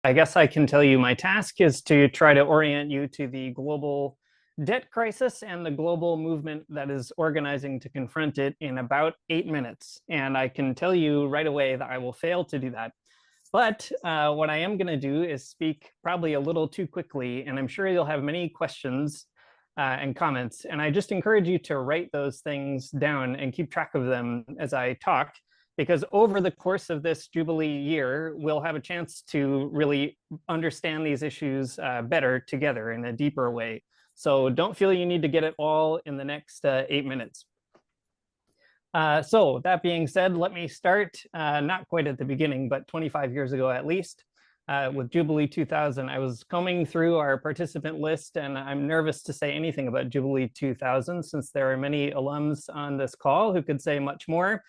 I guess I can tell you my task is to try to orient you to the global debt crisis and the global movement that is organizing to confront it in about 8 minutes. And I can tell you right away that I will fail to do that. But what I am going to do is speak probably a little too quickly, and I'm sure you'll have many questions and comments. And I just encourage you to write those things down and keep track of them as I talk, because over the course of this Jubilee year, we'll have a chance to really understand these issues better together in a deeper way. So don't feel you need to get it all in the next 8 minutes. So that being said, let me start not quite at the beginning, but 25 years ago at least, with Jubilee 2000. I was combing through our participant list, and I'm nervous to say anything about Jubilee 2000 since there are many alums on this call who could say much more.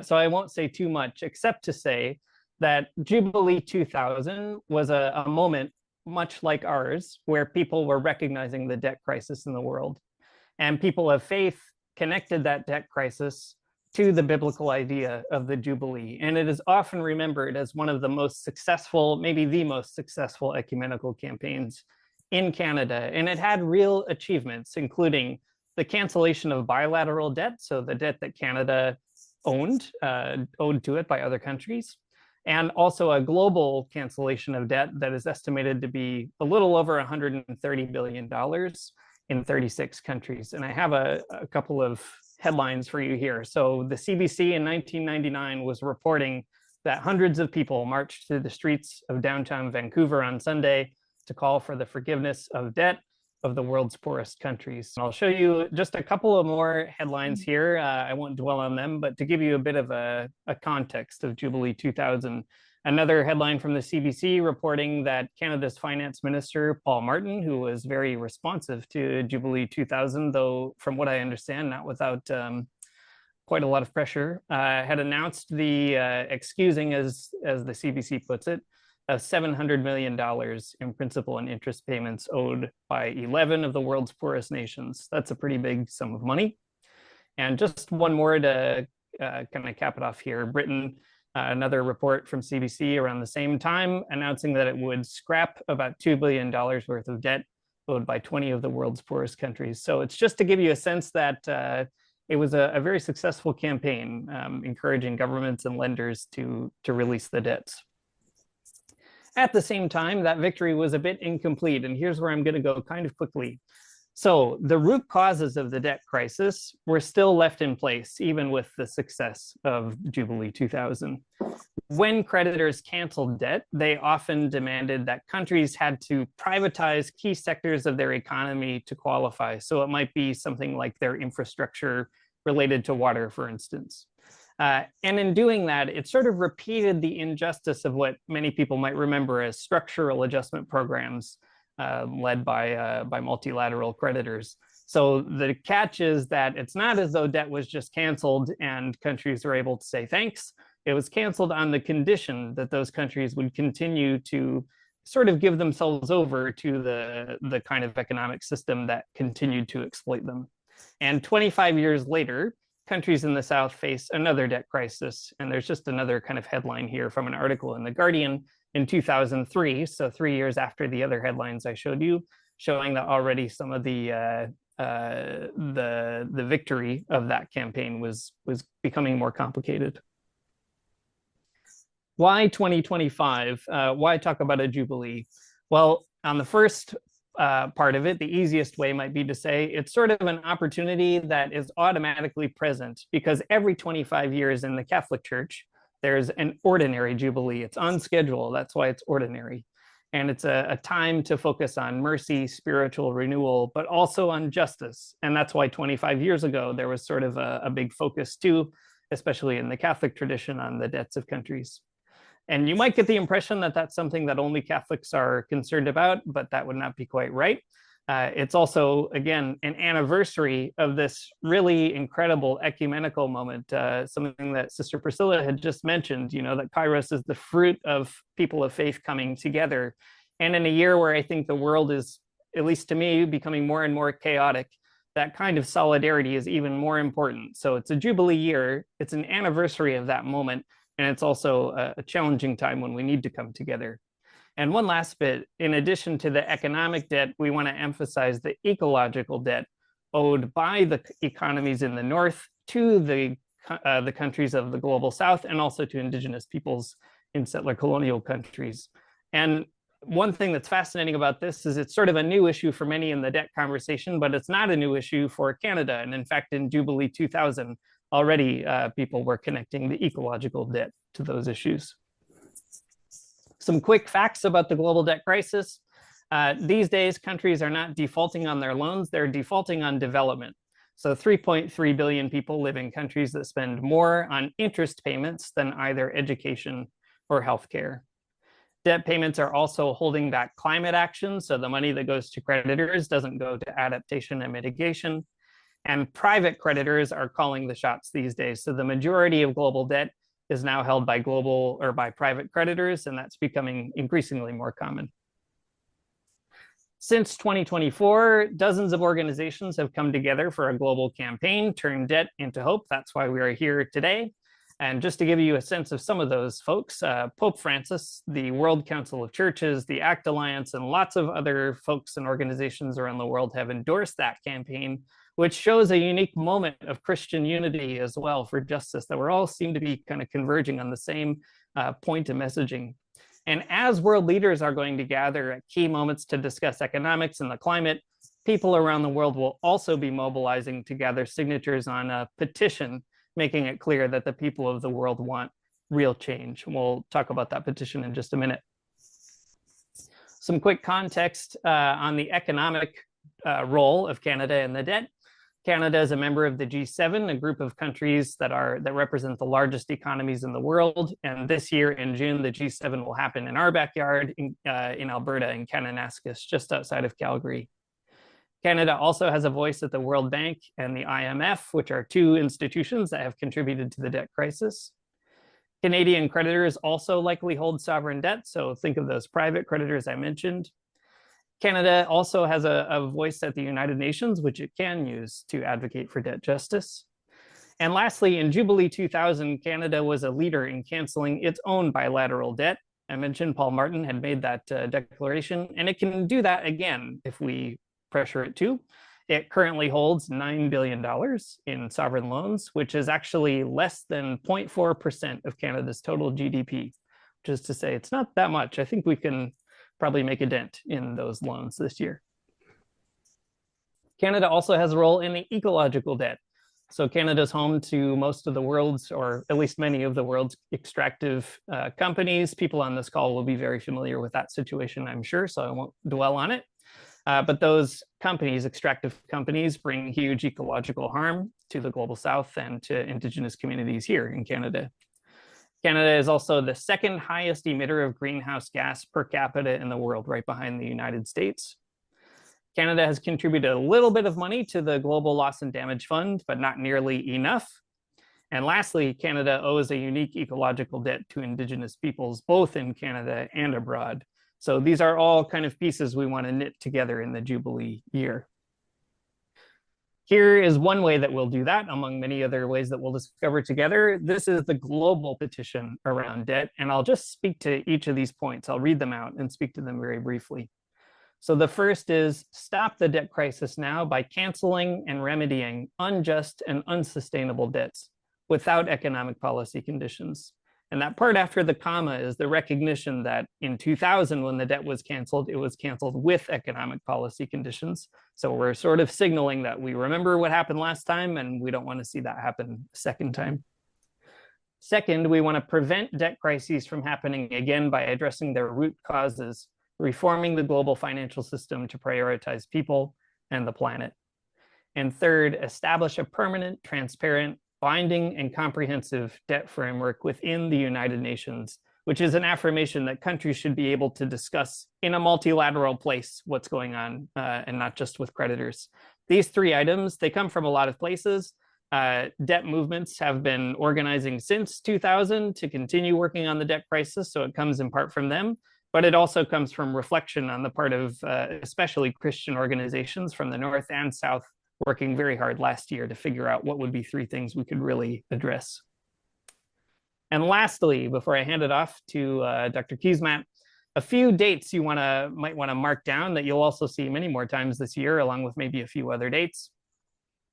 So I won't say too much, except to say that Jubilee 2000 was a moment much like ours, where people were recognizing the debt crisis in the world. And people of faith connected that debt crisis to the biblical idea of the Jubilee. And it is often remembered as one of the most successful, maybe the most successful ecumenical campaigns in Canada. And it had real achievements, including the cancellation of bilateral debt, so the debt that Canada owed to it by other countries, and also a global cancellation of debt that is estimated to be a little over $130 billion in 36 countries. And I have a couple of headlines for you here. So the CBC in 1999 was reporting that hundreds of people marched through the streets of downtown Vancouver on Sunday to call for the forgiveness of debt of the world's poorest countries. And I'll show you just a couple of more headlines here. I won't dwell on them, but to give you a bit of a context of Jubilee 2000, another headline from the CBC reporting that Canada's finance minister, Paul Martin, who was very responsive to Jubilee 2000, though from what I understand, not without quite a lot of pressure, had announced the excusing, as the CBC puts it, of $700 million in principal and interest payments owed by 11 of the world's poorest nations. That's a pretty big sum of money. And just one more to kind of cap it off here. Britain, another report from CBC around the same time, announcing that it would scrap about $2 billion worth of debt owed by 20 of the world's poorest countries. So it's just to give you a sense that it was a very successful campaign, encouraging governments and lenders to release the debts. At the same time, that victory was a bit incomplete, and here's where I'm going to go kind of quickly. So the root causes of the debt crisis were still left in place, even with the success of Jubilee 2000. When creditors canceled debt, they often demanded that countries had to privatize key sectors of their economy to qualify. So it might be something like their infrastructure related to water, for instance. And in doing that, it sort of repeated the injustice of what many people might remember as structural adjustment programs led by multilateral creditors. So the catch is that it's not as though debt was just canceled and countries were able to say thanks. It was canceled on the condition that those countries would continue to sort of give themselves over to the kind of economic system that continued to exploit them. And 25 years later, countries in the South face another debt crisis. And there's just another kind of headline here from an article in The Guardian in 2003, so 3 years after the other headlines I showed you, showing that already some of the victory of that campaign was becoming more complicated. Why 2025? Why talk about a Jubilee? Well, on the first part of it, the easiest way might be to say it's sort of an opportunity that is automatically present because every 25 years in the Catholic Church, there's an ordinary Jubilee. It's on schedule. That's why it's ordinary. And it's a time to focus on mercy, spiritual renewal, but also on justice. And that's why 25 years ago, there was sort of a big focus too, especially in the Catholic tradition, on the debts of countries. And you might get the impression that that's something that only Catholics are concerned about, but that would not be quite right. It's also, again, an anniversary of this really incredible ecumenical moment, something that Sister Priscilla had just mentioned, that Kairos is the fruit of people of faith coming together. And in a year where I think the world is, at least to me, becoming more and more chaotic, that kind of solidarity is even more important. So it's a Jubilee year, it's an anniversary of that moment, and it's also a challenging time when we need to come together. And one last bit, in addition to the economic debt, we want to emphasize the ecological debt owed by the economies in the North to the countries of the global South, and also to indigenous peoples in settler colonial countries. And one thing that's fascinating about this is it's sort of a new issue for many in the debt conversation, but it's not a new issue for Canada. And in fact, in Jubilee 2000, already people were connecting the ecological debt to those issues. Some quick facts about the global debt crisis. These days, countries are not defaulting on their loans, they're defaulting on development. So 3.3 billion people live in countries that spend more on interest payments than either education or healthcare. Debt payments are also holding back climate action, so the money that goes to creditors doesn't go to adaptation and mitigation. And private creditors are calling the shots these days. So the majority of global debt is now held by global or by private creditors, and that's becoming increasingly more common. Since 2024, dozens of organizations have come together for a global campaign, Turn Debt into Hope. That's why we are here today. And just to give you a sense of some of those folks, Pope Francis, the World Council of Churches, the ACT Alliance, and lots of other folks and organizations around the world have endorsed that campaign, which shows a unique moment of Christian unity as well for justice, that we're all seem to be kind of converging on the same point of messaging. And as world leaders are going to gather at key moments to discuss economics and the climate, people around the world will also be mobilizing to gather signatures on a petition, making it clear that the people of the world want real change. We'll talk about that petition in just a minute. Some quick context on the economic role of Canada in the debt. Canada is a member of the G7, a group of countries that represent the largest economies in the world. And this year in June, the G7 will happen in our backyard in Alberta, in Kananaskis, just outside of Calgary. Canada also has a voice at the World Bank and the IMF, which are two institutions that have contributed to the debt crisis. Canadian creditors also likely hold sovereign debt, so think of those private creditors I mentioned. Canada also has a voice at the United Nations, which it can use to advocate for debt justice. And lastly, in Jubilee 2000, Canada was a leader in canceling its own bilateral debt. I mentioned Paul Martin had made that declaration, and it can do that again if we pressure it to. It currently holds $9 billion in sovereign loans, which is actually less than 0.4% of Canada's total GDP, which is to say it's not that much. I think we can probably make a dent in those loans this year. Canada also has a role in the ecological debt. So Canada's home to most of the world's, or at least many of the world's extractive companies. People on this call will be very familiar with that situation, I'm sure, so I won't dwell on it. But those companies, extractive companies, bring huge ecological harm to the global South and to Indigenous communities here in Canada. Canada is also the second highest emitter of greenhouse gas per capita in the world, right behind the United States. Canada has contributed a little bit of money to the Global Loss and Damage Fund, but not nearly enough. And lastly, Canada owes a unique ecological debt to Indigenous peoples, both in Canada and abroad. So these are all kind of pieces we want to knit together in the Jubilee year. Here is one way that we'll do that, among many other ways that we'll discover together. This is the global petition around debt, and I'll just speak to each of these points. I'll read them out and speak to them very briefly. So the first is stop the debt crisis now by canceling and remedying unjust and unsustainable debts without economic policy conditions. And that part after the comma is the recognition that in 2000, when the debt was canceled, it was canceled with economic policy conditions. So we're sort of signaling that we remember what happened last time and we don't want to see that happen a second time. Second, we want to prevent debt crises from happening again by addressing their root causes, reforming the global financial system to prioritize people and the planet. And third, establish a permanent, transparent, binding and comprehensive debt framework within the United Nations, which is an affirmation that countries should be able to discuss in a multilateral place what's going on and not just with creditors. These three items, they come from a lot of places. Debt movements have been organizing since 2000 to continue working on the debt crisis, so it comes in part from them, but it also comes from reflection on the part of especially Christian organizations from the North and South, working very hard last year to figure out what would be three things we could really address. And lastly, before I hand it off to Dr. Kiesmat, A few dates you might want to mark down that you'll also see many more times this year, along with maybe a few other dates.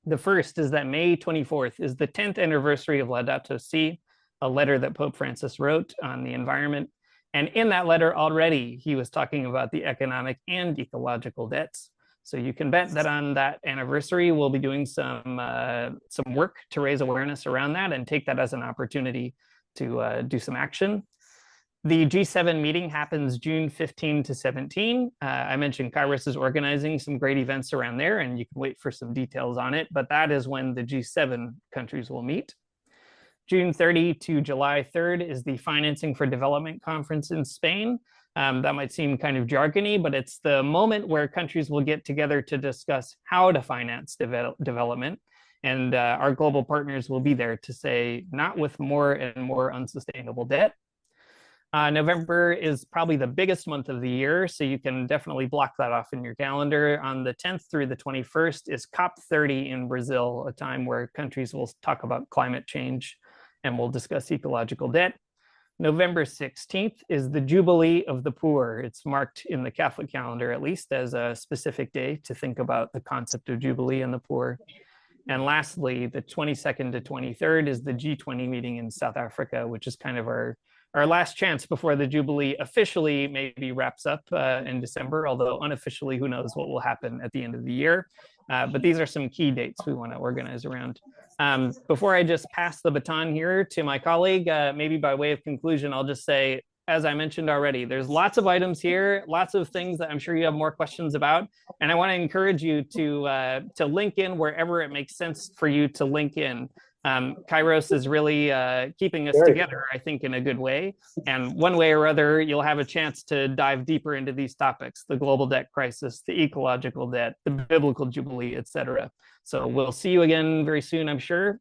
The first is that May 24th is the 10th anniversary of Laudato Si, a letter that Pope Francis wrote on the environment. And in that letter already, he was talking about the economic and ecological debts. So you can bet that on that anniversary, we'll be doing some work to raise awareness around that and take that as an opportunity to do some action. The G7 meeting happens June 15 to 17. I mentioned Kairos is organizing some great events around there, and you can wait for some details on it, but that is when the G7 countries will meet. June 30 to July 3rd is the Financing for Development Conference in Spain. That might seem kind of jargony, but it's the moment where countries will get together to discuss how to finance development. And our global partners will be there to say, not with more and more unsustainable debt. November is probably the biggest month of the year, so you can definitely block that off in your calendar. On the 10th through the 21st is COP30 in Brazil, a time where countries will talk about climate change and we'll discuss ecological debt. November 16th is the Jubilee of the Poor. It's marked in the Catholic calendar, at least, as a specific day to think about the concept of Jubilee and the poor. And lastly, the 22nd to 23rd is the G20 meeting in South Africa, which is kind of our last chance before the Jubilee officially maybe wraps up in December, although unofficially, who knows what will happen at the end of the year. But these are some key dates we want to organize around. Before I just pass the baton here to my colleague, maybe by way of conclusion, I'll just say, as I mentioned already, there's lots of items here, lots of things that I'm sure you have more questions about. And I want to encourage you to link in wherever it makes sense for you to link in. Kairos is really keeping us together, I think, in a good way. And one way or other, you'll have a chance to dive deeper into these topics, the global debt crisis, the ecological debt, the biblical jubilee, et cetera. So we'll see you again very soon, I'm sure.